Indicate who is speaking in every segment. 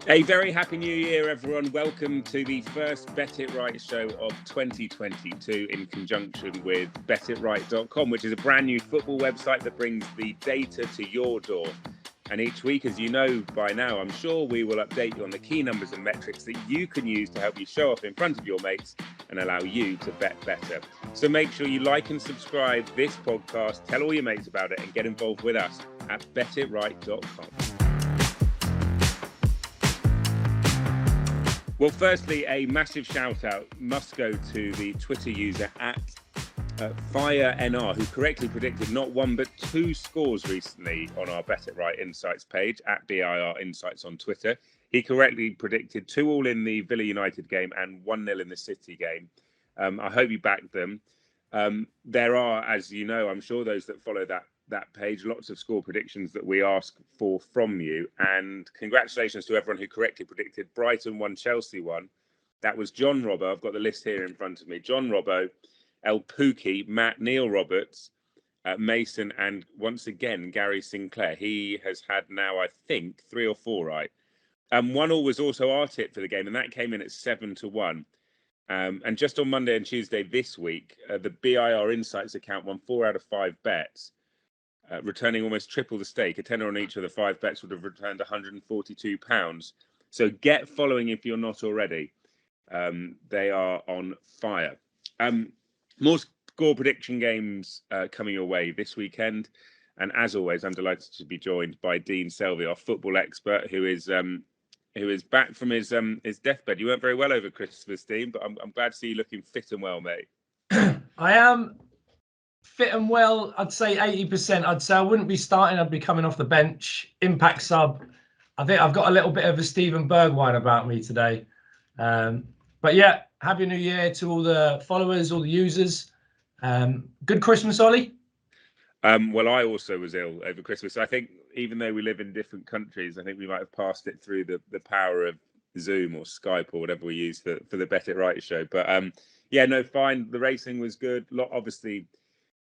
Speaker 1: A very happy new year, everyone. Welcome to the first Bet It Right show of 2022 in conjunction with BetItRight.com, which is a brand new football website that brings the data to your door. And each week, as you know by now, I'm sure we will update you on the key numbers and metrics that you can use to help you show off in front of your mates and allow you to bet better. So make sure you like and subscribe this podcast, tell all your mates about it, and get involved with us at BetItRight.com. Well, firstly, a massive shout out must go to the Twitter user at FireNR, who correctly predicted not one but two scores recently on our Bet It Right Insights page at BIR Insights on Twitter. He correctly predicted 2-2 in the Villa United game and 1-0 in the City game. I hope you backed them. There are, as you know, I'm sure those that follow that page, lots of score predictions that we ask for from you. And congratulations to everyone who correctly predicted Brighton 1, Chelsea 1. That was John Robbo. I've got the list here in front of me. John Robbo, El Pookie, Matt, Neil Roberts, Mason, and once again, Gary Sinclair. He has had now, I think, 3 or 4 right. 1-1 was also our tip for the game, and that came in at 7-1. And just on Monday and Tuesday this week, the BIR Insights account won 4 out of 5 bets. Returning almost triple the stake. A tenner on each of the 5 bets would have returned £142. So get following if you're not already. They are on fire. More score prediction games coming your way this weekend. And as always, I'm delighted to be joined by Dean Selvey, our football expert, who is back from his deathbed. You weren't very well over Christmas, Dean, but I'm glad to see you looking fit and well, mate.
Speaker 2: I am fit and well. I'd say 80%. I'd say I wouldn't be starting. I'd be coming off the bench. Impact sub. I think I've got a little bit of a Steven Bergwijn about me today. But yeah, Happy New Year to all the followers, all the users. Good Christmas, Ollie.
Speaker 1: Well, I also was ill over Christmas. I think even though we live in different countries, I think we might have passed it through the power of Zoom or Skype or whatever we use for the Bet It Right show. But yeah, no, fine. The racing was good. Obviously,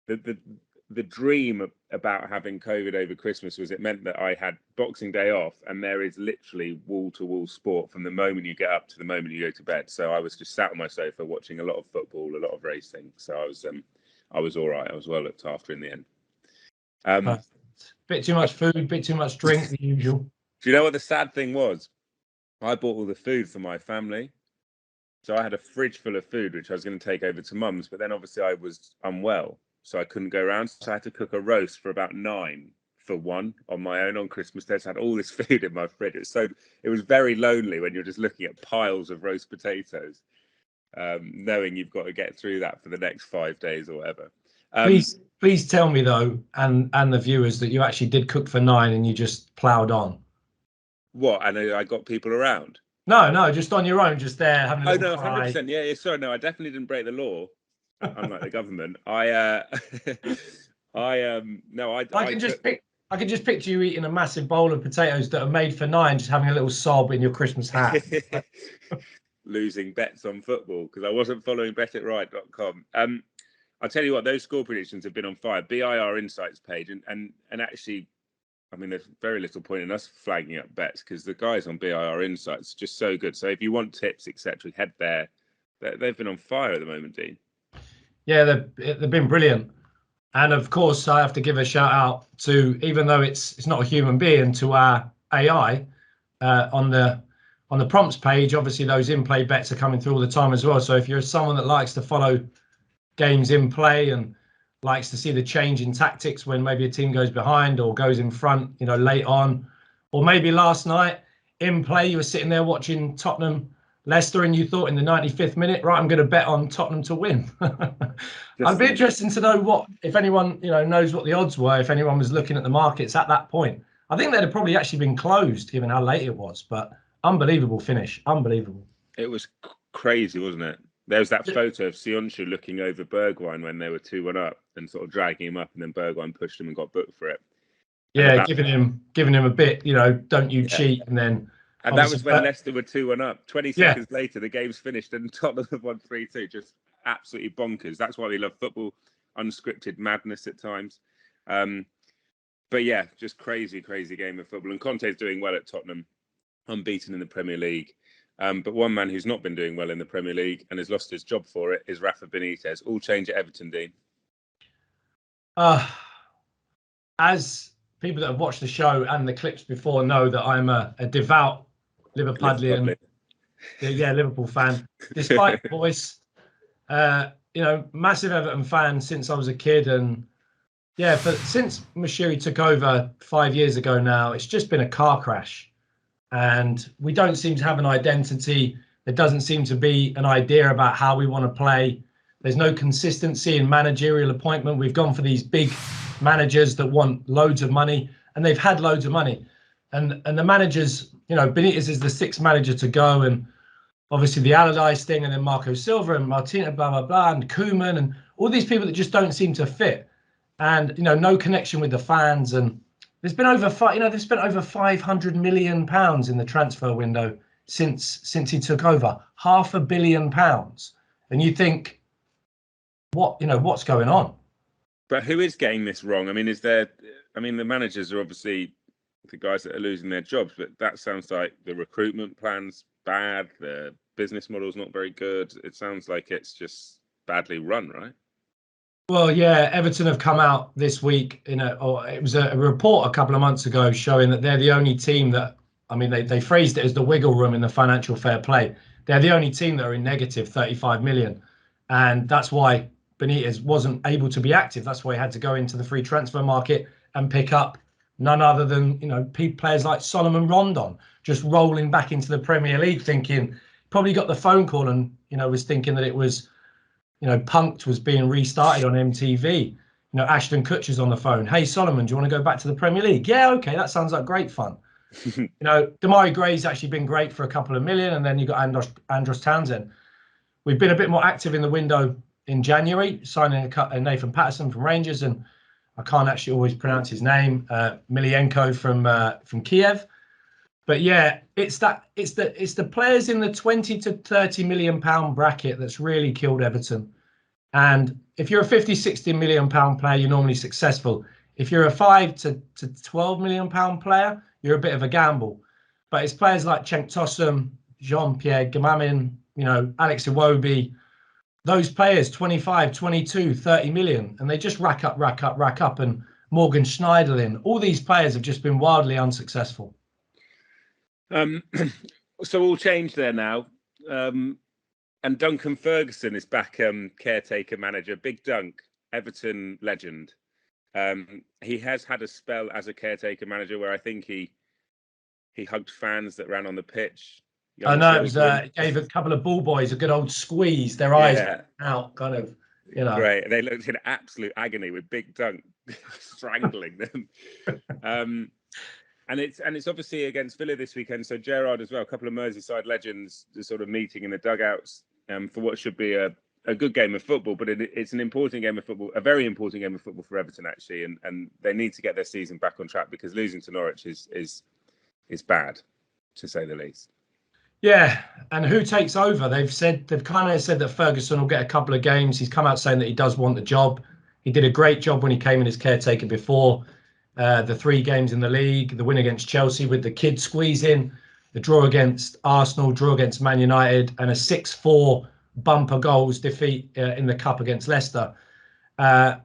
Speaker 1: the dream about having COVID over Christmas was it meant that I had Boxing Day off, and there is literally wall-to-wall sport from the moment you get up to the moment you go to bed. So I was just sat on my sofa watching a lot of football, a lot of racing. So I was all right. I was well looked after in the end.
Speaker 2: Bit too much food, bit too much drink, the usual.
Speaker 1: Do you know what the sad thing was? I bought all the food for my family. So I had a fridge full of food, which I was going to take over to Mum's. But then obviously I was unwell, so I couldn't go around. So I had to cook a roast for about 9 for 1 on my own on Christmas Day. So I had all this food in my fridge. It was very lonely when you're just looking at piles of roast potatoes, knowing you've got to get through that for the next 5 days or whatever.
Speaker 2: Please tell me though, and the viewers, that you actually did cook for 9 and you just ploughed on.
Speaker 1: What? And I got people around?
Speaker 2: No, just on your own, just there having a little cry.
Speaker 1: 100%. Yeah. Sorry, no, I definitely didn't break the law. Unlike the government,
Speaker 2: I can just picture you eating a massive bowl of potatoes that are made for 9, just having a little sob in your Christmas hat.
Speaker 1: Losing bets on football because I wasn't following BetItRight.com. I'll tell you what, those score predictions have been on fire. BIR Insights page, and actually, I mean, there's very little point in us flagging up bets because the guys on BIR Insights are just so good. So if you want tips, etc., head there. They've been on fire at the moment, Dean.
Speaker 2: Yeah, they've been brilliant. And of course, I have to give a shout out to, even though it's not a human being, to our AI on the prompts page. Obviously, those in-play bets are coming through all the time as well. So if you're someone that likes to follow games in play and likes to see the change in tactics when maybe a team goes behind or goes in front, late on, or maybe last night in play, you were sitting there watching Tottenham Leicester and you thought in the 95th minute, right, I'm going to bet on Tottenham to win. I'd be interested to know if anyone, knows what the odds were, if anyone was looking at the markets at that point. I think they'd have probably actually been closed given how late it was, but unbelievable finish. Unbelievable.
Speaker 1: It was crazy, wasn't it? There was that photo of Sionchu looking over Bergwijn when they were 2-1 up and sort of dragging him up, and then Bergwijn pushed him and got booked for it.
Speaker 2: Yeah, giving him a bit, don't you cheat, and then.
Speaker 1: And that was when Leicester were 2-1 up. 20 seconds later, the game's finished and Tottenham have won 3-2. Just absolutely bonkers. That's why we love football. Unscripted madness at times. But yeah, just crazy game of football. And Conte's doing well at Tottenham. unbeaten in the Premier League. But one man who's not been doing well in the Premier League and has lost his job for it is Rafa Benitez. All change at Everton, Dean.
Speaker 2: As people that have watched the show and the clips before know that I'm a devout Liverpudlian, Liverpool fan. Despite voice, massive Everton fan since I was a kid, and since Mashiri took over 5 years ago now, it's just been a car crash. And we don't seem to have an identity. There doesn't seem to be an idea about how we want to play. There's no consistency in managerial appointment. We've gone for these big managers that want loads of money, and they've had loads of money. And the managers, Benitez is the sixth manager to go, and obviously the Allardyce thing, and then Marco Silva and Martina, blah, blah, blah, and Koeman, and all these people that just don't seem to fit. And, no connection with the fans. And there's been they've spent over £500 million in the transfer window since he took over. £500 million. And you think, what's going on?
Speaker 1: But who is getting this wrong? I mean, the managers are obviously the guys that are losing their jobs, but that sounds like the recruitment plan's bad, the business model's not very good. It sounds like it's just badly run, right?
Speaker 2: Well, yeah, Everton have come out this week it was a report a couple of months ago showing that they're the only team that, they phrased it as the wiggle room in the financial fair play. They're the only team that are in negative 35 million. And that's why Benitez wasn't able to be active. That's why he had to go into the free transfer market and pick up none other than, players like Solomon Rondon, just rolling back into the Premier League, thinking, probably got the phone call and, was thinking that it was, Punked was being restarted on MTV. Ashton Kutcher's on the phone. Hey, Solomon, do you want to go back to the Premier League? Yeah, okay, that sounds like great fun. Damari Gray's actually been great for a couple of million, and then you got Andros Townsend. We've been a bit more active in the window in January, signing a Nathan Patterson from Rangers, and I can't actually always pronounce his name, Milienko from Kiev. But yeah, it's the players in the 20 to 30 million pound bracket that's really killed Everton. And if you're a 50, 60 million pound player, you're normally successful. If you're a 5 to 12 million pound player, you're a bit of a gamble. But it's players like Cenk Tosun, Jean-Pierre Gamamin, Alex Iwobi, those players, 25, 22, 30 million, and they just rack up. And Morgan Schneiderlin, all these players have just been wildly unsuccessful.
Speaker 1: So all changed there now. And Duncan Ferguson is back, caretaker manager. Big Dunk, Everton legend. He has had a spell as a caretaker manager where I think he hugged fans that ran on the pitch.
Speaker 2: I know, it was gave a couple of ball boys a good old squeeze, their eyes out, kind of,
Speaker 1: Great. They looked in absolute agony with Big Dunk strangling them. And it's obviously against Villa this weekend. So Gerrard as well, a couple of Merseyside legends sort of meeting in the dugouts for what should be a good game of football. But it's an important game of football, a very important game of football for Everton, actually. And they need to get their season back on track because losing to Norwich is bad, to say the least.
Speaker 2: Yeah, and who takes over? They've kind of said that Ferguson will get a couple of games. He's come out saying that he does want the job. He did a great job when he came in as caretaker before. The 3 games in the league, the win against Chelsea with the kid squeeze in, the draw against Arsenal, draw against Man United, and a 6-4 bumper goals defeat in the cup against Leicester. I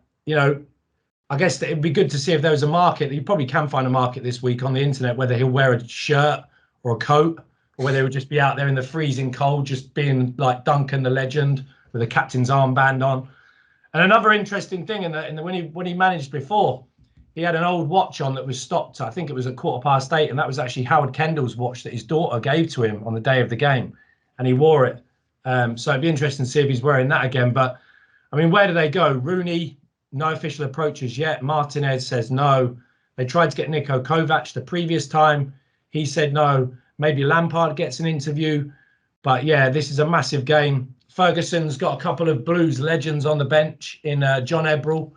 Speaker 2: guess it'd be good to see if there was a market. You probably can find a market this week on the internet, whether he'll wear a shirt or a coat, or whether he'll just be out there in the freezing cold, just being like Duncan the legend with a captain's armband on. And another interesting thing when he managed before, he had an old watch on that was stopped. I think it was at 8:15, and that was actually Howard Kendall's watch that his daughter gave to him on the day of the game, and he wore it. So it'd be interesting to see if he's wearing that again. But where do they go? Rooney, no official approaches yet. Martinez says no. They tried to get Niko Kovac the previous time. He said no. Maybe Lampard gets an interview. But yeah, this is a massive game. Ferguson's got a couple of Blues legends on the bench in John Ebrell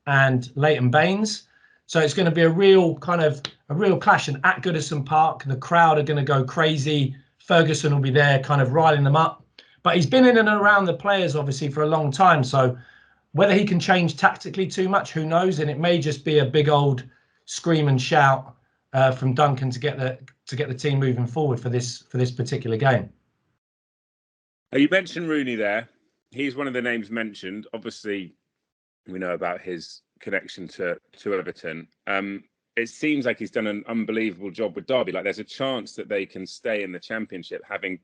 Speaker 2: and Leighton Baines. So it's going to be a real clash. And at Goodison Park, the crowd are going to go crazy. Ferguson will be there kind of riling them up. But he's been in and around the players, obviously, for a long time. So whether he can change tactically too much, who knows? And it may just be a big old scream and shout from Duncan to to get the team moving forward for this particular game.
Speaker 1: You mentioned Rooney there. He's one of the names mentioned. Obviously, we know about his connection to Everton. It seems like he's done an unbelievable job with Derby. Like, there's a chance that they can stay in the Championship, having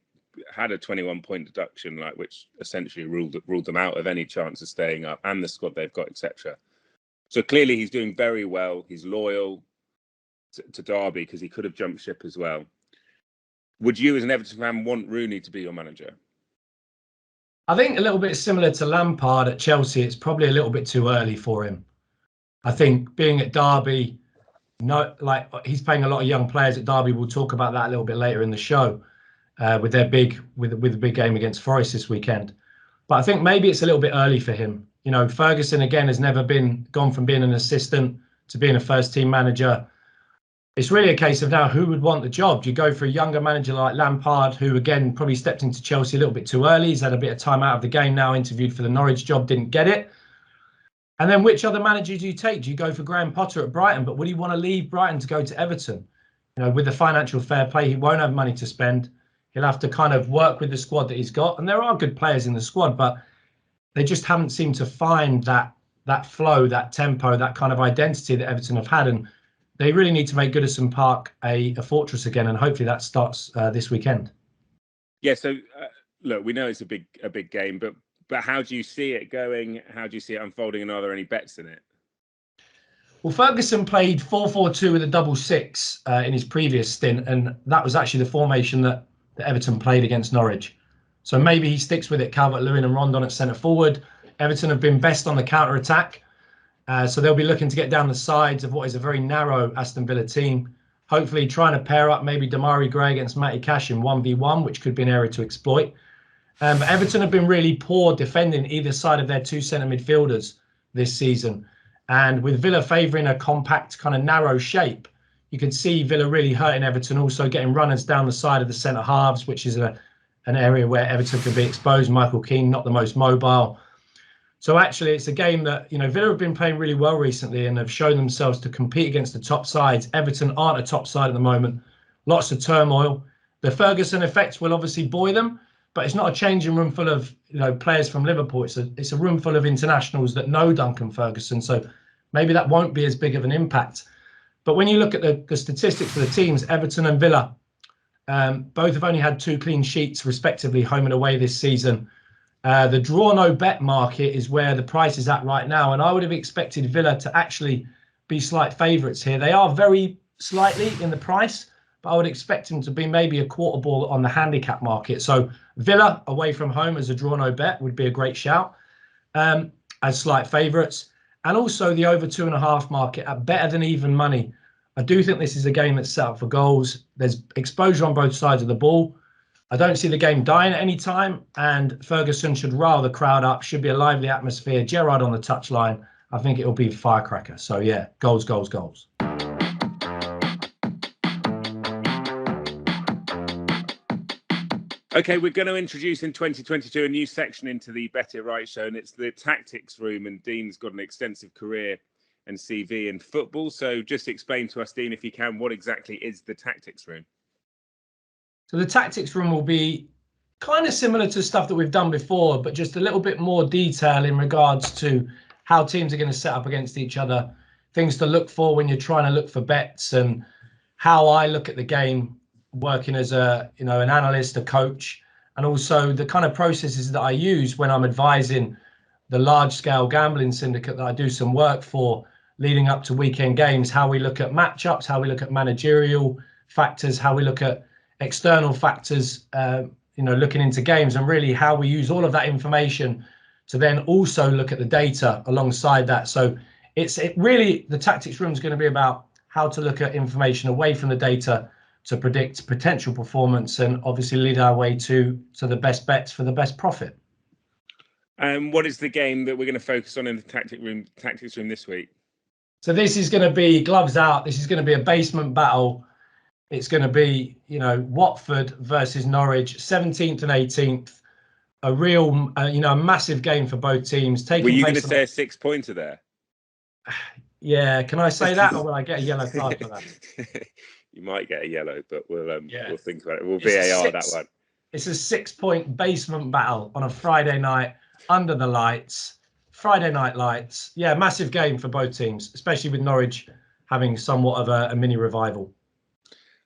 Speaker 1: had a 21-point deduction, like, which essentially ruled them out of any chance of staying up, and the squad they've got, etc. So clearly, he's doing very well. He's loyal to Derby because he could have jumped ship as well. Would you, as an Everton fan, want Rooney to be your manager?
Speaker 2: I think a little bit similar to Lampard at Chelsea, it's probably a little bit too early for him. I think being at Derby, he's playing a lot of young players at Derby. We'll talk about that a little bit later in the show with the big game against Forest this weekend. But I think maybe it's a little bit early for him. You know, Ferguson again has never gone from being an assistant to being a first team manager. It's really a case of now who would want the job. Do you go for a younger manager like Lampard, who again probably stepped into Chelsea a little bit too early? He's had a bit of time out of the game now, interviewed for the Norwich job, didn't get it. And then which other manager do you take? Do you go for Graham Potter at Brighton? But would he want to leave Brighton to go to Everton? You know, with the financial fair play, he won't have money to spend. He'll have to kind of work with the squad that he's got. And there are good players in the squad, but they just haven't seemed to find that flow, that tempo, that kind of identity that Everton have had. And they really need to make Goodison Park a fortress again, and hopefully that starts this weekend.
Speaker 1: Yeah. So look, we know it's a big game, but how do you see it going? How do you see it unfolding? And are there any bets in it?
Speaker 2: Well, Ferguson played 4-4-2 with a double six in his previous stint, and that was actually the formation that Everton played against Norwich. So maybe he sticks with it. Calvert-Lewin and Rondon at centre forward. Everton have been best on the counter attack. So they'll be looking to get down the sides of what is a very narrow Aston Villa team. Hopefully trying to pair up maybe Damari Gray against Matty Cash in 1v1, which could be an area to exploit. Everton have been really poor defending either side of their two centre midfielders this season. And with Villa favouring a compact, kind of narrow shape, you can see Villa really hurting Everton, also getting runners down the side of the centre halves, which is an area where Everton can be exposed. Michael Keane, not the most mobile. So actually, it's a game that, you know, Villa have been playing really well recently and have shown themselves to compete against the top sides. Everton aren't a top side at the moment. Lots of turmoil. The Ferguson effect will obviously buoy them, but it's not a changing room full of, you know, players from Liverpool. It's a room full of internationals that know Duncan Ferguson. So maybe that won't be as big of an impact. But when you look at the statistics for the teams, Everton and Villa, both have only had 2 clean sheets, respectively, home and away this season. The draw no bet market is where the price is at right now. And I would have expected Villa to actually be slight favourites here. They are very slightly in the price, but I would expect them to be maybe a quarter ball on the handicap market. So Villa away from home as a draw no bet would be a great shout as slight favourites. And also the over 2.5 market at better than even money. I do think this is a game that's set up for goals. There's exposure on both sides of the ball. I don't see the game dying at any time, and Ferguson should rile the crowd up. Should be a lively atmosphere. Gerrard on the touchline. I think it'll be firecracker. So yeah, goals, goals, goals.
Speaker 1: Okay, we're going to introduce in 2022 a new section into the Bet It Right show, and it's the tactics room. And Dean's got an extensive career and CV in football. So just explain to us, Dean, if you can, what exactly is the tactics room?
Speaker 2: So the tactics room will be kind of similar to stuff that we've done before, but just a little bit more detail in regards to how teams are going to set up against each other, things to look for when you're trying to look for bets, and how I look at the game, working as an analyst, a coach, and also the kind of processes that I use when I'm advising the large-scale gambling syndicate that I do some work for, leading up to weekend games, how we look at matchups, how we look at managerial factors, how we look at external factors, looking into games, and really how we use all of that information to then also look at the data alongside that. So the tactics room is going to be about how to look at information away from the data to predict potential performance and obviously lead our way to the best bets for the best profit.
Speaker 1: And what is the game that we're going to focus on in the tactics room this week?
Speaker 2: So this is going to be gloves out. This is going to be a basement battle. It's going to be, Watford versus Norwich, 17th and 18th. A real, a massive game for both teams.
Speaker 1: Were you going to say a 6-pointer there?
Speaker 2: Yeah, can I say that, or will I get a yellow card for that?
Speaker 1: You might get a yellow, but we'll think about it. We'll
Speaker 2: It's
Speaker 1: VAR that one.
Speaker 2: It's a 6-point basement battle on a Friday night under the lights. Friday night lights. Yeah, massive game for both teams, especially with Norwich having somewhat of a mini revival.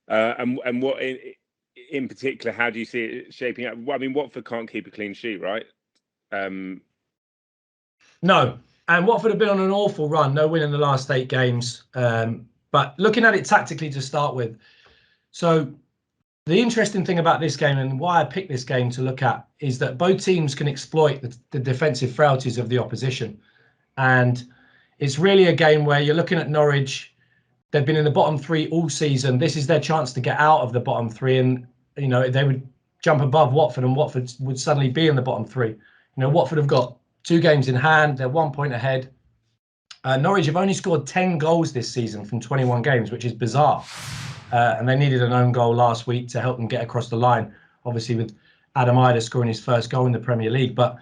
Speaker 1: And what in particular, how do you see it shaping up? Well, I mean, Watford can't keep a clean sheet, right?
Speaker 2: No, and Watford have been on an awful run, no win in the last 8 games. But looking at it tactically to start with, so the interesting thing about this game and why I picked this game to look at is that both teams can exploit the defensive frailties of the opposition. And it's really a game where you're looking at Norwich. They've been in the bottom 3 all season. This is their chance to get out of the bottom 3. And, you know, they would jump above Watford and Watford would suddenly be in the bottom 3. You know, Watford have got 2 games in hand. They're 1 point ahead. Norwich have only scored 10 goals this season from 21 games, which is bizarre. And they needed an own goal last week to help them get across the line, obviously with Adam Idah scoring his first goal in the Premier League. But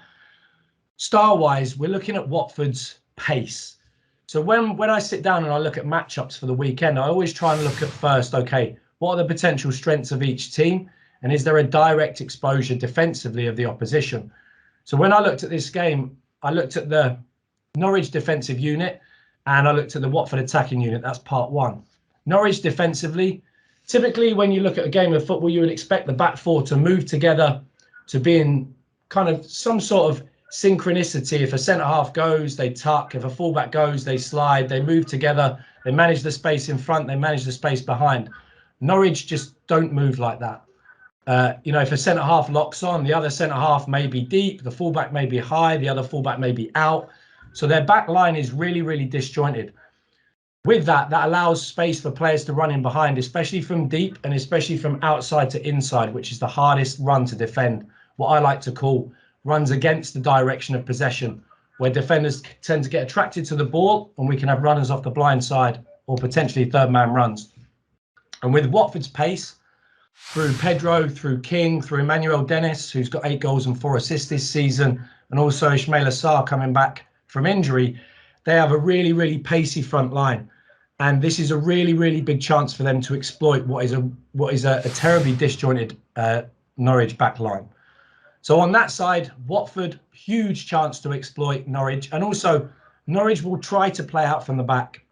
Speaker 2: style-wise, we're looking at Watford's pace. So when I sit down and I look at matchups for the weekend, I always try and look at first, okay, what are the potential strengths of each team? And is there a direct exposure defensively of the opposition? So when I looked at this game, I looked at the Norwich defensive unit and I looked at the Watford attacking unit. That's part 1. Norwich defensively, typically when you look at a game of football, you would expect the back 4 to move together, to be in kind of some sort of synchronicity. If a centre-half goes, they tuck. If a fullback goes, they slide. They move together. They manage the space in front. They manage the space behind. Norwich just don't move like that. You know, if a centre-half locks on, the other centre-half may be deep, the fullback may be high, the other fullback may be out. So their back line is really, really disjointed. With that allows space for players to run in behind, especially from deep and especially from outside to inside, which is the hardest run to defend. What I like to call runs against the direction of possession, where defenders tend to get attracted to the ball and we can have runners off the blind side or potentially third man runs. And with Watford's pace, through Pedro, through King, through Emmanuel Dennis, who's got 8 goals and 4 assists this season, and also Ismaila Sarr coming back from injury, they have a really, really pacey front line. And this is a really, really big chance for them to exploit what is a terribly disjointed Norwich back line. So on that side, Watford, huge chance to exploit Norwich. And also, Norwich will try to play out from the back.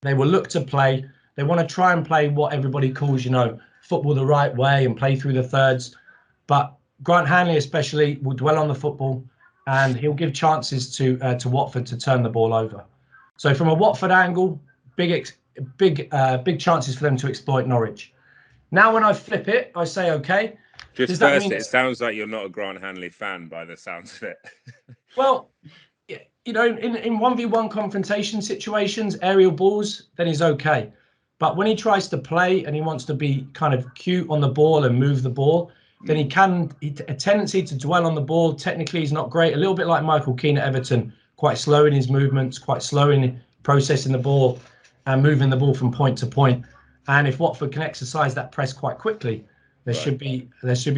Speaker 2: They will look to play. They want to try and play what everybody calls, you know, football the right way and play through the thirds. But Grant Hanley especially will dwell on the football and he'll give chances to Watford to turn the ball over. So from a Watford angle, big chances for them to exploit Norwich. Now, when I flip it, I say, okay.
Speaker 1: Just first, it sounds like you're not a Grant Hanley fan by the sounds of it.
Speaker 2: Well, you know, in 1v1 confrontation situations, aerial balls, then he's okay. But when he tries to play and he wants to be kind of cute on the ball and move the ball, then a tendency to dwell on the ball. Technically, he's not great. A little bit like Michael Keane at Everton, quite slow in his movements, quite slow in processing the ball and moving the ball from point to point. And if Watford can exercise that press quite quickly, there should be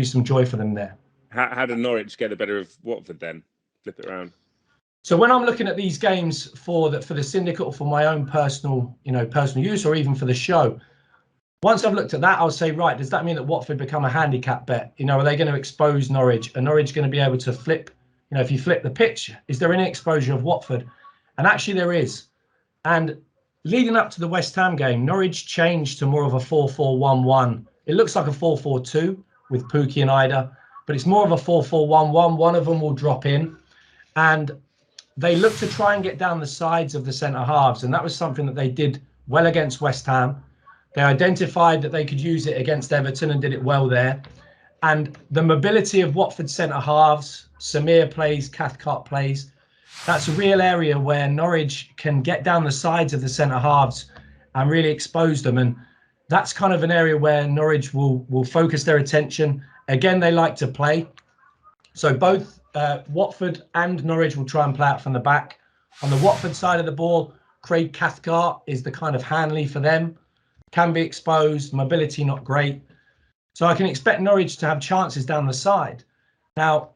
Speaker 2: some joy for them there. How
Speaker 1: did Norwich get the better of Watford then? Flip it around.
Speaker 2: So when I'm looking at these games for the syndicate or for my own personal use or even for the show, once I've looked at that, I'll say, right, does that mean that Watford become a handicap bet? You know, are they going to expose Norwich? Are Norwich going to be able to flip? You know, if you flip the pitch, is there any exposure of Watford? And actually there is. And leading up to the West Ham game, Norwich changed to more of a 4-4-1-1. It looks like a 4-4-2 with Pukki and Idah, but it's more of a 4-4-1-1. One of them will drop in. And they look to try and get down the sides of the centre halves. And that was something that they did well against West Ham. They identified that they could use it against Everton and did it well there. And the mobility of Watford centre halves, Samir plays, Cathcart plays. That's a real area where Norwich can get down the sides of the centre halves and really expose them. And that's kind of an area where Norwich will focus their attention. Again, they like to play. So both Watford and Norwich will try and play out from the back. On the Watford side of the ball, Craig Cathcart is the kind of Hanley for them. Can be exposed, mobility not great. So I can expect Norwich to have chances down the side. Now,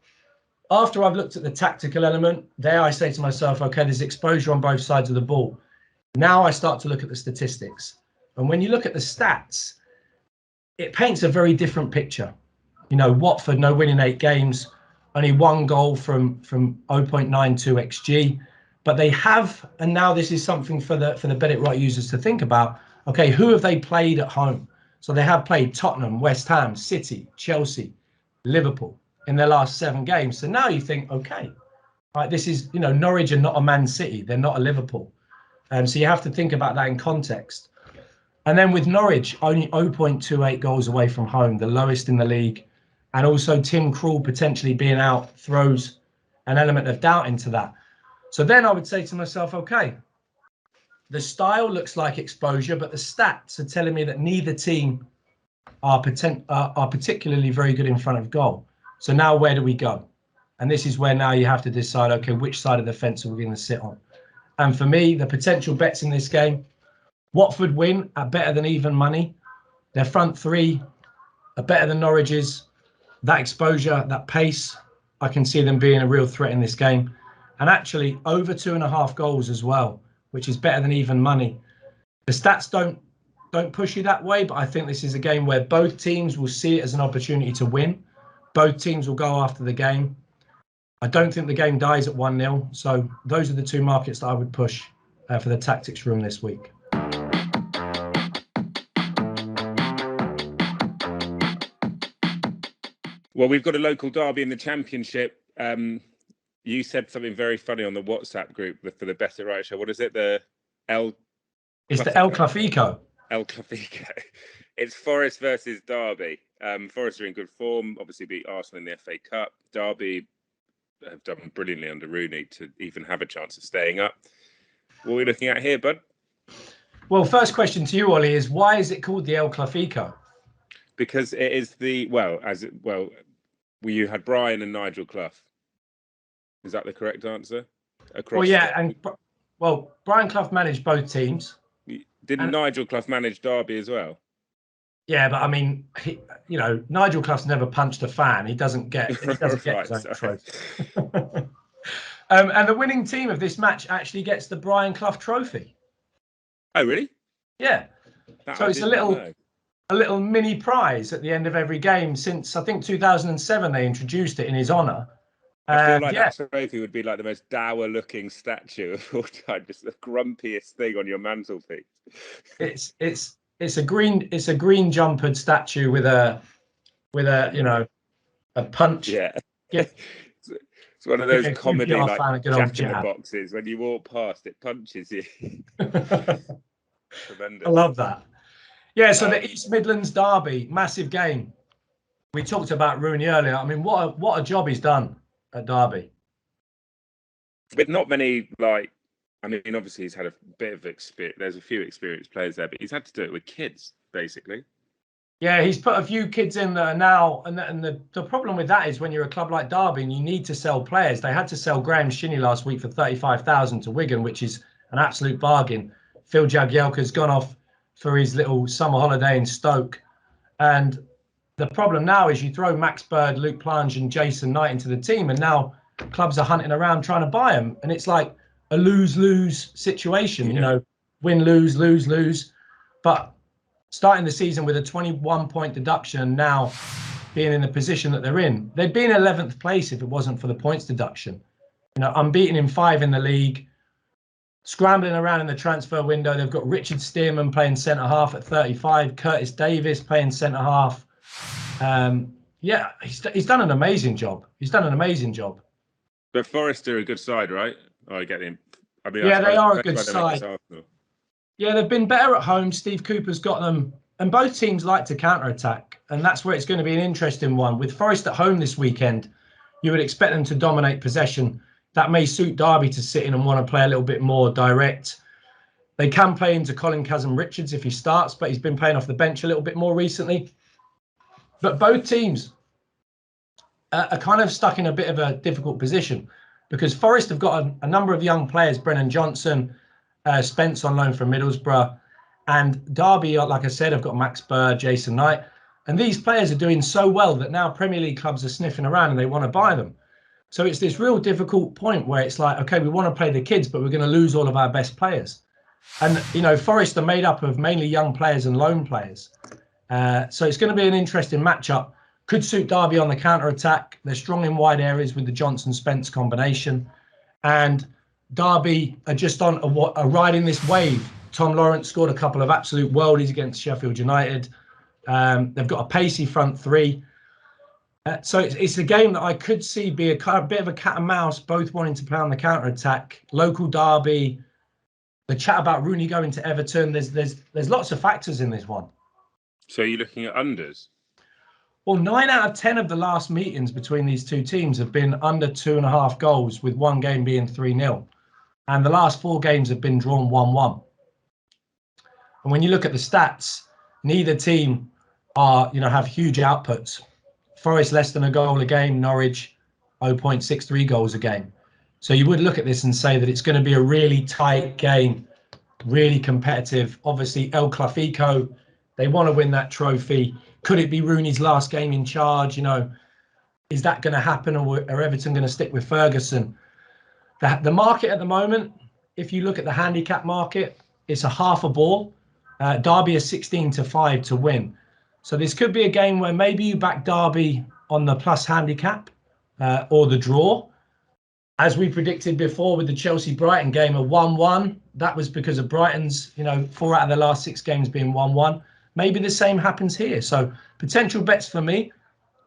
Speaker 2: after I've looked at the tactical element, there I say to myself, okay, there's exposure on both sides of the ball. Now I start to look at the statistics. And when you look at the stats, it paints a very different picture. You know, Watford, no winning 8 games, only 1 goal from 0.92 xg, but they have, and now this is something for the Bet It Right users to think about. Okay, who have they played at home? So they have played Tottenham, West Ham, City, Chelsea, Liverpool in their last 7 games. So now you think, okay, right, this is, you know, Norwich are not a Man City, they're not a Liverpool. So you have to think about that in context. And then with Norwich, only 0.28 goals away from home, the lowest in the league. And also Tim Krul potentially being out throws an element of doubt into that. So then I would say to myself, okay, the style looks like exposure, but the stats are telling me that neither team are particularly very good in front of goal. So now where do we go? And this is where now you have to decide, okay, which side of the fence are we going to sit on? And for me, the potential bets in this game, Watford win at better than even money. Their front 3 are better than Norwich's. That exposure, that pace, I can see them being a real threat in this game. And actually over 2.5 goals as well, which is better than even money. The stats don't push you that way, but I think this is a game where both teams will see it as an opportunity to win. Both teams will go after the game. I don't think the game dies at 1-0. So those are the 2 markets that I would push for the tactics room this week.
Speaker 1: Well, we've got a local derby in the Championship. You said something very funny on the WhatsApp group for the Better Right show. What is it?
Speaker 2: It's the El Cloughico.
Speaker 1: El Cloughico. It's Forest versus Derby. Forest are in good form. Obviously beat Arsenal in the FA Cup. Derby have done brilliantly under Rooney to even have a chance of staying up. What are we looking at here, bud?
Speaker 2: Well, first question to you, Ollie, is why is it called the El Cloughico?
Speaker 1: Because it is you had Brian and Nigel Clough. Is that the correct answer?
Speaker 2: Brian Clough managed both teams.
Speaker 1: Didn't Nigel Clough manage Derby as well?
Speaker 2: Yeah, but I mean, Nigel Clough's never punched a fan. He doesn't get his own trophy. And the winning team of this match actually gets the Brian Clough Trophy.
Speaker 1: Oh, really?
Speaker 2: Yeah. So it's a little mini prize at the end of every game since I think 2007 they introduced it in his honour.
Speaker 1: I feel like that trophy would be like the most dour-looking statue of all time, just the grumpiest thing on your mantelpiece.
Speaker 2: It's a green jumpered statue with a a punch.
Speaker 1: Yeah. It's one of those comedy like Jack in the Boxes. When you walk past, it punches you. Tremendous.
Speaker 2: I love that. Yeah, so the East Midlands derby, massive game. We talked about Rooney earlier. I mean, what a job he's done at Derby.
Speaker 1: But not many, obviously he's had a bit of experience. There's a few experienced players there, but he's had to do it with kids, basically.
Speaker 2: Yeah, he's put a few kids in there now. And the problem with that is when you're a club like Derby and you need to sell players. They had to sell Graham Shinney last week for 35,000 to Wigan, which is an absolute bargain. Phil Jagielka's gone off for his little summer holiday in Stoke. And the problem now is you throw Max Bird, Luke Plange and Jason Knight into the team, and now clubs are hunting around trying to buy them. And it's like a lose-lose situation, win, lose, lose, lose. But starting the season with a 21-point deduction, now being in the position that they're in, they'd be in 11th place if it wasn't for the points deduction. Unbeaten in 5 in the league, scrambling around in the transfer window. They've got Richard Stearman playing centre-half at 35, Curtis Davis playing centre-half. He's done an amazing job. But
Speaker 1: Forest are a good side, right? I get him.
Speaker 2: They are a good side. Yeah, they've been better at home. Steve Cooper's got them, and both teams like to counter-attack, and that's where it's going to be an interesting one. With Forest at home this weekend, you would expect them to dominate possession. That may suit Derby to sit in and want to play a little bit more direct. They can play into Colin Kazim-Richards if he starts, but he's been playing off the bench a little bit more recently. But both teams are kind of stuck in a bit of a difficult position because Forest have got a number of young players, Brennan Johnson, Spence on loan from Middlesbrough, and Derby, like I said, have got Max Bird, Jason Knight. And these players are doing so well that now Premier League clubs are sniffing around and they want to buy them. So it's this real difficult point where it's like, okay, we want to play the kids, but we're going to lose all of our best players. And, Forest are made up of mainly young players and loan players. So it's going to be an interesting matchup. Could suit Derby on the counter-attack. They're strong in wide areas with the Johnson-Spence combination. And Derby are just on a ride in this wave. Tom Lawrence scored a couple of absolute worldies against Sheffield United. They've got a pacey front three. So it's a game that I could see be a bit of a cat and mouse, both wanting to play on the counter-attack. Local derby, the chat about Rooney going to Everton. There's lots of factors in this one.
Speaker 1: So you're looking at unders?
Speaker 2: Well, 9 out of 10 of the last meetings between these two teams have been under 2.5 goals, with one game being 3-0. And the last 4 games have been drawn 1-1. And when you look at the stats, neither team have huge outputs. Forest less than a goal a game, Norwich 0.63 goals a game. So you would look at this and say that it's going to be a really tight game, really competitive. Obviously, El Cloughico, they want to win that trophy. Could it be Rooney's last game in charge? Is that going to happen, or are Everton going to stick with Ferguson? The market at the moment, if you look at the handicap market, it's a half a ball. Derby is 16-5 to win. So this could be a game where maybe you back Derby on the plus handicap or the draw. As we predicted before with the Chelsea-Brighton game, a 1-1. That was because of Brighton's, 4 out of the last 6 games being 1-1. Maybe the same happens here. So potential bets for me,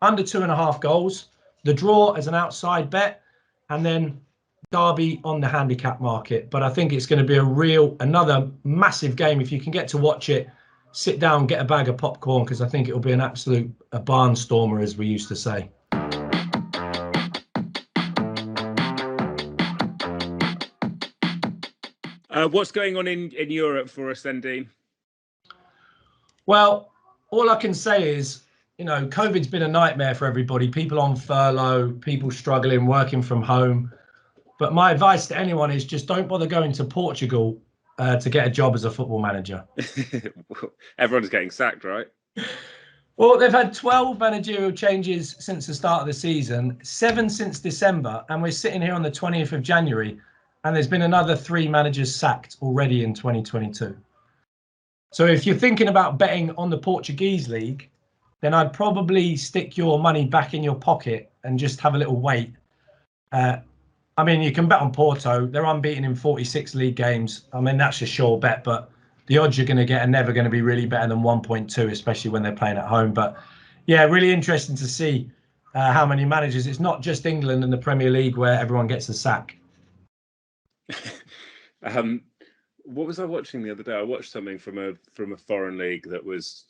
Speaker 2: under 2.5 goals, the draw as an outside bet, and then Derby on the handicap market. But I think it's going to be another massive game. If you can get to watch it, sit down, get a bag of popcorn, because I think it'll be an absolute barnstormer, as we used to say.
Speaker 1: What's going on in Europe for us then, Dean?
Speaker 2: Well, all I can say is, COVID's been a nightmare for everybody. People on furlough, people struggling, working from home. But my advice to anyone is just don't bother going to Portugal to get a job as a football manager.
Speaker 1: Everyone's getting sacked, right?
Speaker 2: Well, they've had 12 managerial changes since the start of the season, 7 since December, and we're sitting here on the 20th of January, and there's been another 3 managers sacked already in 2022. So if you're thinking about betting on the Portuguese league, then I'd probably stick your money back in your pocket and just have a little wait. You can bet on Porto. They're unbeaten in 46 league games. That's a sure bet, but the odds you're going to get are never going to be really better than 1.2, especially when they're playing at home. But yeah, really interesting to see how many managers. It's not just England and the Premier League where everyone gets a sack.
Speaker 1: What was I watching the other day? I watched something from a foreign league it was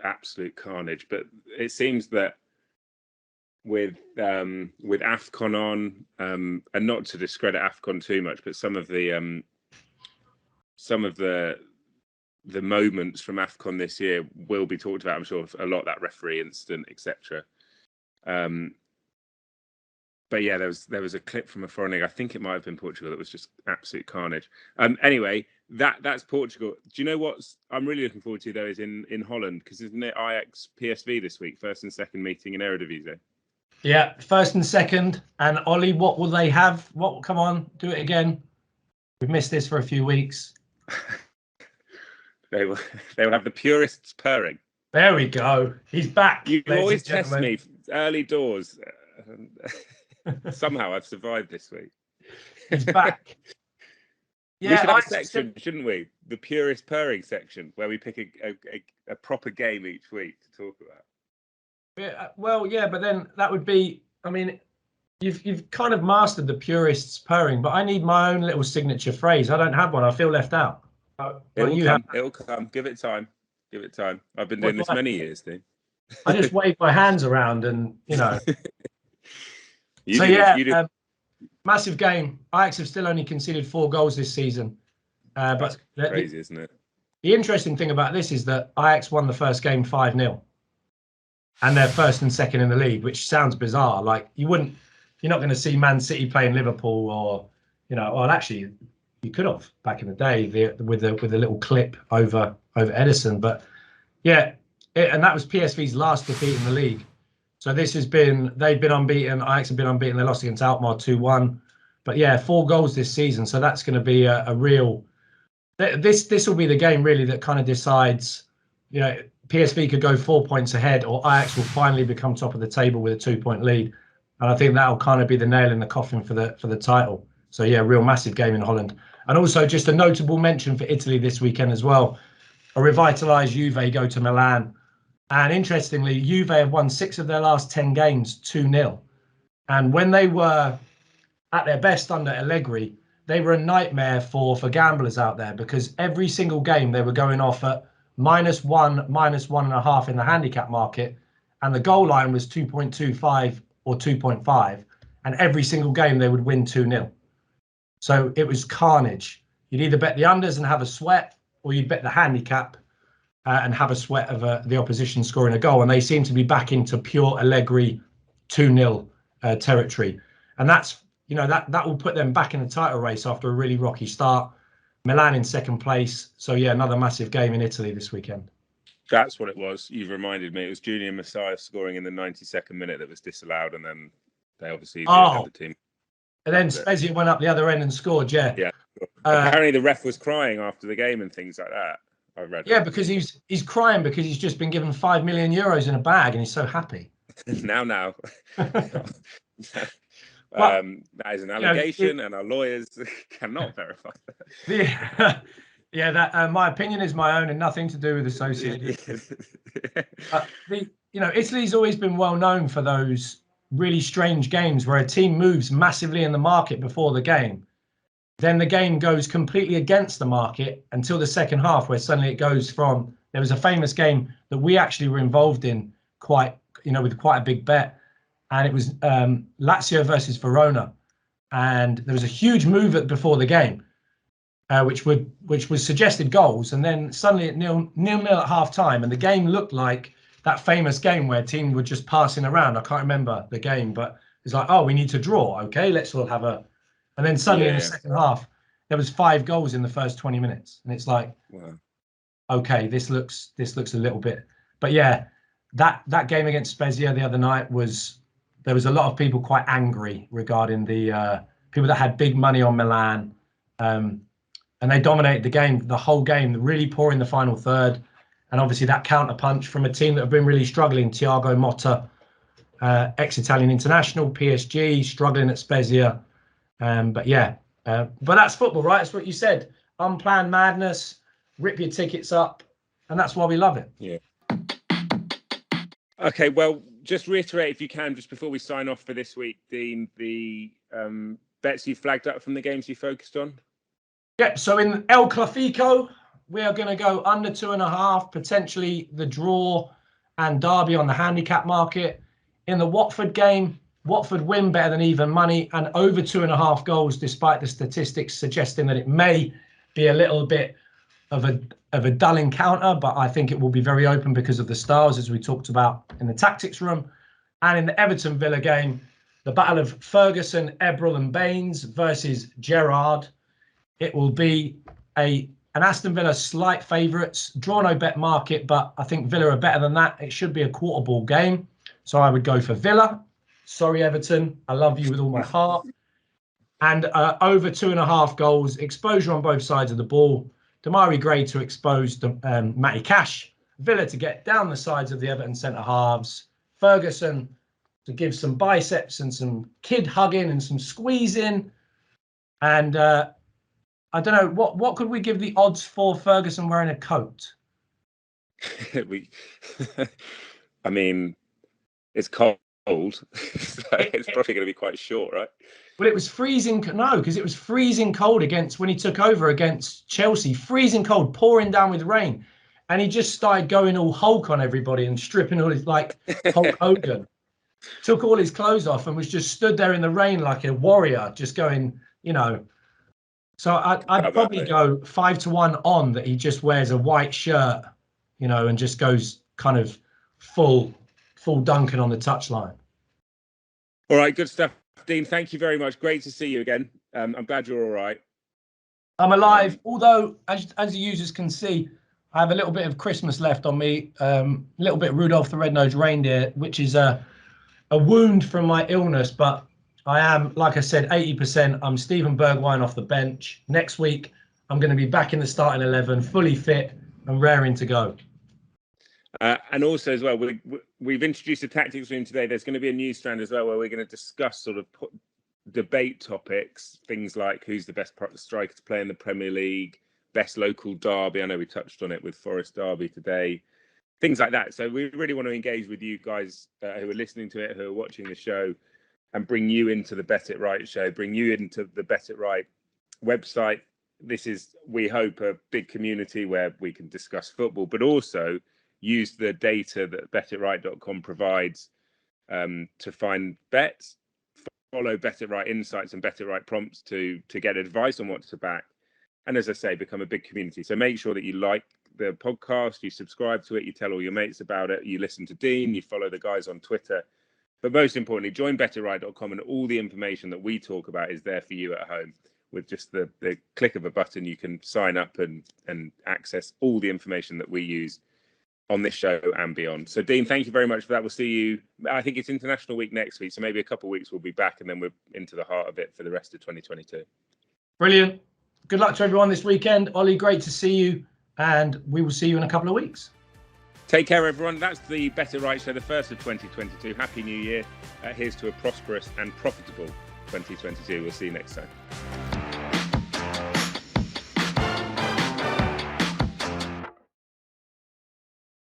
Speaker 1: absolute carnage. But it seems that with AFCON on, and not to discredit AFCON too much, but some of the moments from AFCON this year will be talked about. I'm sure a lot, that referee incident, etc. But yeah, there was a clip from a foreign league. I think it might have been Portugal. That was just absolute carnage. Anyway, that's Portugal. Do you know what I'm really looking forward to though is in Holland, because isn't it Ajax PSV this week, first and second meeting in Eredivisie?
Speaker 2: Yeah, first and second. And Ollie, what will they have? Come on, do it again. We've missed this for a few weeks.
Speaker 1: They will have the purists purring.
Speaker 2: There we go. He's back.
Speaker 1: You always test me early doors. Somehow I've survived this week.
Speaker 2: He's back.
Speaker 1: Yeah, we should have a section, shouldn't we? The purist purring section, where we pick a proper game each week to talk about.
Speaker 2: Yeah, well, yeah, but then that would be. You've kind of mastered the purists purring, but I need my own little signature phrase. I don't have one. I feel left out.
Speaker 1: It'll come. Give it time. I've been doing this many years, Dean.
Speaker 2: I just wave my hands around and, massive game. Ajax have still only conceded 4 goals this season.
Speaker 1: But crazy, isn't it?
Speaker 2: The interesting thing about this is that Ajax won the first game 5-0. And they're first and second in the league, which sounds bizarre. Like you're not going to see Man City playing Liverpool or, well, actually you could have back in the day with a little clip over Edison. But yeah, and that was PSV's last defeat in the league. So they've been unbeaten. Ajax have been unbeaten. They lost against Alkmaar 2-1. But yeah, 4 goals this season. So that's going to be a real. This will be the game really that kind of decides. PSV could go 4 points ahead, or Ajax will finally become top of the table with a 2-point lead. And I think that'll kind of be the nail in the coffin for the title. So yeah, real massive game in Holland. And also just a notable mention for Italy this weekend as well. A revitalised Juve go to Milan. And interestingly, Juve have won 6 of their last 10 games 2-0. And when they were at their best under Allegri, they were a nightmare for gamblers out there, because every single game they were going off at -1, -1.5 in the handicap market. And the goal line was 2.25 or 2.5. And every single game they would win 2-0. So it was carnage. You'd either bet the unders and have a sweat, or you'd bet the handicap and have a sweat of the opposition scoring a goal. And they seem to be back into pure Allegri 2-0 territory. And that's, that will put them back in the title race after a really rocky start. Milan in second place. So yeah, another massive game in Italy this weekend.
Speaker 1: That's what it was. You've reminded me. It was Junior Messiah scoring in the 92nd minute that was disallowed, and then they obviously had the team.
Speaker 2: And then Spezia went up the other end and scored, yeah.
Speaker 1: Yeah. Apparently the ref was crying after the game and things like that. I read.
Speaker 2: Yeah, because he's crying because he's just been given €5 million in a bag and he's so happy.
Speaker 1: now. That is an allegation, and our lawyers cannot verify that.
Speaker 2: Yeah, that my opinion is my own and nothing to do with associated. Italy's always been well known for those really strange games where a team moves massively in the market before the game. Then the game goes completely against the market until the second half, where suddenly it goes from, there was a famous game that we actually were involved in with quite a big bet. And it was Lazio versus Verona. And there was a huge move before the game, which was suggested goals. And then suddenly at nil at half time. And the game looked like that famous game where teams were just passing around. I can't remember the game, but it's like, oh, we need to draw. Okay, let's all have a. And then suddenly in the second half, there was 5 goals in the first 20 minutes. And it's like, wow. Okay, this looks a little bit. But yeah, that game against Spezia the other night there was a lot of people quite angry regarding the people that had big money on Milan. And they dominated the game, the whole game, really poor in the final third. And obviously that counter punch from a team that have been really struggling. Thiago Motta, ex-Italian international, PSG, struggling at Spezia. But that's football, right? That's what you said. Unplanned madness, rip your tickets up. And that's why we love it.
Speaker 1: Yeah. Okay, well, just reiterate if you can, just before we sign off for this week, Dean, the bets you flagged up from the games you focused on.
Speaker 2: Yeah, so in El Cloughico, we are going to go under 2.5, potentially the draw and Derby on the handicap market. In the Watford game, Watford win better than even money and over 2.5 goals, despite the statistics suggesting that it may be a little bit of a dull encounter, but I think it will be very open because of the stars, as we talked about in the tactics room. And in the Everton Villa game, the battle of Ferguson, Ebrel and Baines versus Gerrard. It will be an Aston Villa slight favourites, draw no bet market, but I think Villa are better than that. It should be a quarter ball game. So I would go for Villa. Sorry, Everton. I love you with all my heart. And over 2.5 goals, exposure on both sides of the ball. Damari Gray to expose Matty Cash. Villa to get down the sides of the Everton centre halves. Ferguson to give some biceps and some kid hugging and some squeezing. And I don't know, what could we give the odds for Ferguson wearing a coat?
Speaker 1: I mean, it's cold. So it's probably going to be quite short, right?
Speaker 2: Well, it was freezing. No, because it was freezing cold when he took over against Chelsea. Freezing cold, pouring down with rain. And he just started going all Hulk on everybody and stripping all his, like Hulk Hogan. Took all his clothes off and was just stood there in the rain like a warrior, just going, So I'd probably go 5-1 on that he just wears a white shirt, and just goes kind of full Duncan on the touchline.
Speaker 1: All right, good stuff, Dean. Thank you very much. Great to see you again. I'm glad you're all right.
Speaker 2: I'm alive, although as the users can see, I have a little bit of Christmas left on me, a little bit Rudolph the Red-Nosed Reindeer, which is a wound from my illness, but I am, like I said, 80%. I'm Stephen Bergwijn off the bench. Next week, I'm going to be back in the starting 11, fully fit and raring to go.
Speaker 1: And also as well, we've introduced a tactics room today. There's going to be a news strand as well where we're going to discuss sort of debate topics, things like who's the best striker to play in the Premier League, best local derby. I know we touched on it with Forest Derby today, things like that. So we really want to engage with you guys who are listening to it, who are watching the show, and bring you into the Bet It Right show, bring you into the Bet It Right website. This is, we hope, a big community where we can discuss football, but also use the data that betitright.com provides to find bets, follow Bet It Right insights and Bet It Right prompts to get advice on what to back. And as I say, become a big community. So make sure that you like the podcast, you subscribe to it, you tell all your mates about it, you listen to Dean, you follow the guys on Twitter. But most importantly, join betitright.com, and all the information that we talk about is there for you at home. With just the click of a button, you can sign up and access all the information that we use on this show and beyond. So Dean, thank you very much for that. We'll see you, I think it's International Week next week, so maybe a couple of weeks we'll be back, and then we're into the heart of it for the rest of 2022.
Speaker 2: Brilliant. Good luck to everyone this weekend. Ollie, great to see you, and we will see you in a couple of weeks.
Speaker 1: Take care, everyone. That's the Bet It Right show, the first of 2022. Happy New Year. Here's to a prosperous and profitable 2022. We'll see you next time.